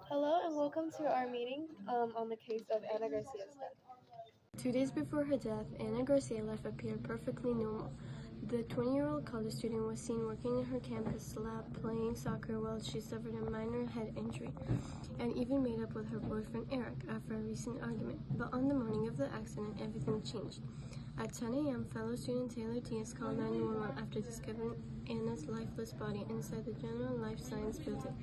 Hello and welcome to our meeting on the case of Anna Garcia's death. 2 days before her death, Anna Garcia's life appeared perfectly normal. The 20-year-old college student was seen working in her campus lab playing soccer while she suffered a minor head injury and even made up with her boyfriend Eric after a recent argument. But on the morning of the accident, everything changed. At 10 a.m., fellow student Taylor Diaz called 911 after discovering Anna's lifeless body inside the General Life Science building.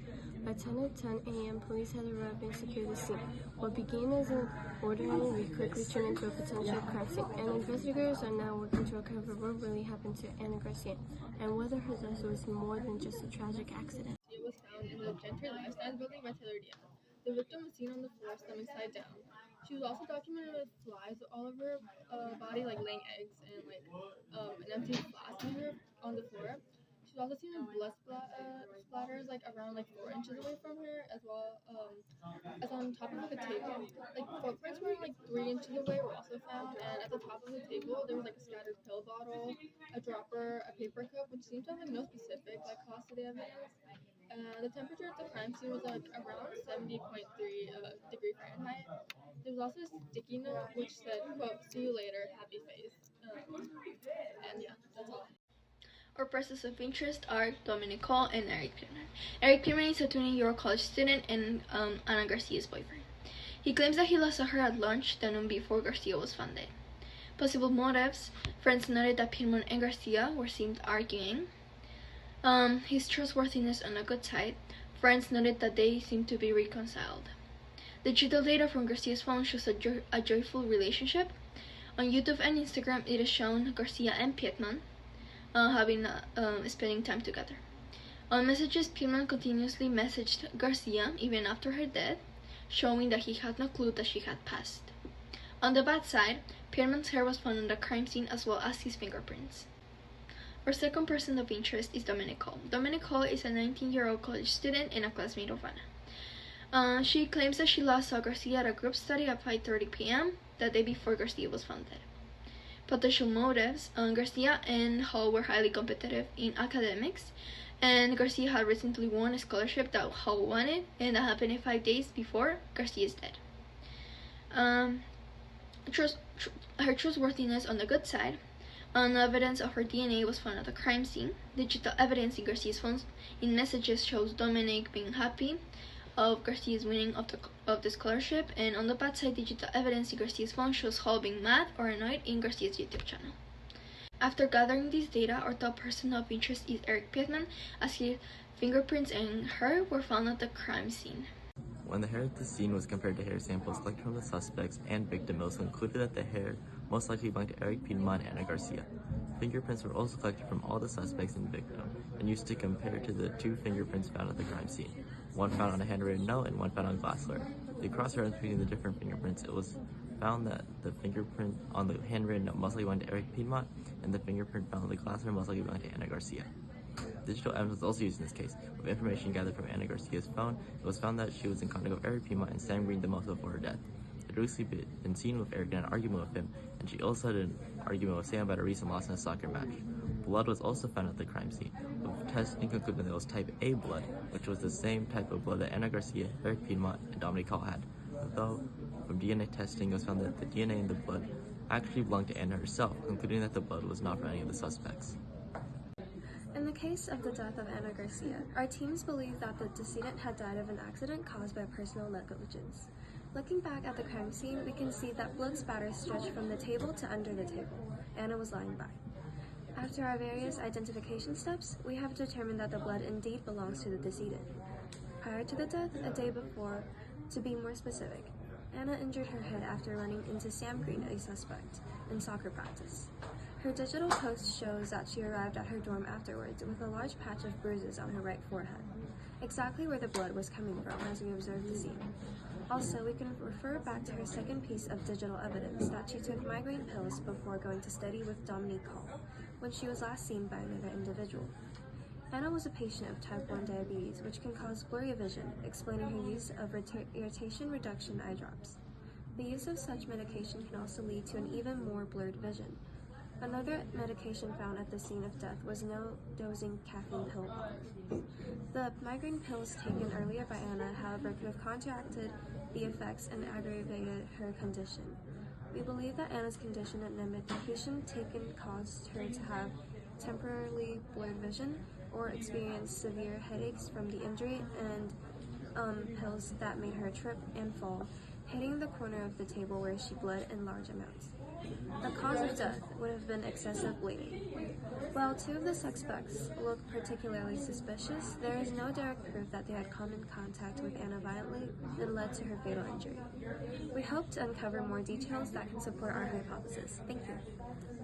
By 10 a.m., police had arrived and secured the scene. What began as an ordinary week quickly turned into a potential crime scene, and investigators are now working to uncover what really happened to Anna Garcia and whether her death was more than just a tragic accident. She was found in the General Life Science building by Taylor Diaz. The victim was seen on the floor, stomach side down. She was also documented with flies all over her body, like laying eggs, and an empty flask on the floor. She was also seen with blood splatters around 4 inches away from her, as well as on top of a table. Footprints were 3 inches away were also found, and at the top of the table there was a scattered pill bottle, a dropper, a paper cup, which seemed to have no specific cause to the evidence. The temperature at the crime scene was around 70.3 degree Fahrenheit. There was also a sticky note which said, quote, "See you later, happy face." And yeah, that's all. Our persons of interest are Dominic Hall and Eric Pierman. Eric Pierman is a 20-year-old college student and Anna Garcia's boyfriend. He claims that he last saw her at lunch the noon before Garcia was found dead. Possible motives: friends noted that Pierman and Garcia were seen arguing. His trustworthiness on a good side. Friends noted that they seemed to be reconciled. Digital data from Garcia's phone shows a joyful relationship. On YouTube and Instagram, it is shown Garcia and Pietman spending time together. On messages, Pietman continuously messaged Garcia even after her death, showing that he had no clue that she had passed. On the bad side, Pietman's hair was found on the crime scene as well as his fingerprints. Our second person of interest is Dominic Hall. Dominic Hall is a 19-year-old college student and a classmate of Anna. She claims that she last saw Garcia at a group study at 5:30 p.m. the day before Garcia was found dead. Potential motives: Garcia and Hall were highly competitive in academics, and Garcia had recently won a scholarship that Hall wanted, and that happened 5 days before Garcia's death. Her trustworthiness on the good side. No evidence of her DNA was found at the crime scene. Digital evidence in Garcia's phone in messages shows Dominic being happy of Garcia's winning of the scholarship, and on the bad side, digital evidence in Garcia's phone shows Hall being mad or annoyed in Garcia's YouTube channel. After gathering this data, our top person of interest is Eric Pietman, as his fingerprints and her were found at the crime scene. When the hair at the scene was compared to hair samples collected from the suspects and victim, it was concluded that the hair most likely belonged to Eric Piedmont and Anna Garcia. Fingerprints were also collected from all the suspects and victim and used to compare to the two fingerprints found at the crime scene, one found on a handwritten note and one found on glassware. The cross-reference between the different fingerprints, it was found that the fingerprint on the handwritten note most likely belonged to Eric Piedmont, and the fingerprint found on the glassware most likely belonged to Anna Garcia. Digital evidence was also used in this case. With information gathered from Anna Garcia's phone, it was found that she was in contact with Eric Piedmont and Sam Green the month before her death. Had recently been seen with Eric in an argument with him, and she also had an argument with Sam about a recent loss in a soccer match. Blood was also found at the crime scene, with testing concluding that it was type A blood, which was the same type of blood that Anna Garcia, Eric Piedmont, and Dominic Hall had. Though, from DNA testing, it was found that the DNA in the blood actually belonged to Anna herself, concluding that the blood was not from any of the suspects. In the case of the death of Anna Garcia, our teams believe that the decedent had died of an accident caused by personal negligence. Looking back at the crime scene, we can see that blood spatters stretched from the table to under the table. Anna was lying by. After our various identification steps, we have determined that the blood indeed belongs to the decedent. Prior to the death, a day before, to be more specific, Anna injured her head after running into Sam Green, a suspect, in soccer practice. Her digital post shows that she arrived at her dorm afterwards with a large patch of bruises on her right forehead, exactly where the blood was coming from as we observed the scene. Also, we can refer back to her second piece of digital evidence that she took migraine pills before going to study with Dominique Hall, when she was last seen by another individual. Anna was a patient of type 1 diabetes, which can cause blurry vision, explaining her use of irritation reduction eye drops. The use of such medication can also lead to an even more blurred vision. Another medication found at the scene of death was no dosing caffeine pill bottle. The migraine pills taken earlier by Anna, however, could have counteracted the effects and aggravated her condition. We believe that Anna's condition and the medication taken caused her to have temporarily blurred vision or experience severe headaches from the injury and pills that made her trip and fall, hitting the corner of the table where she bled in large amounts. The cause of death would have been excessive bleeding. While two of the suspects look particularly suspicious, there is no direct proof that they had come in contact with Anna violently that led to her fatal injury. We hope to uncover more details that can support our hypothesis. Thank you.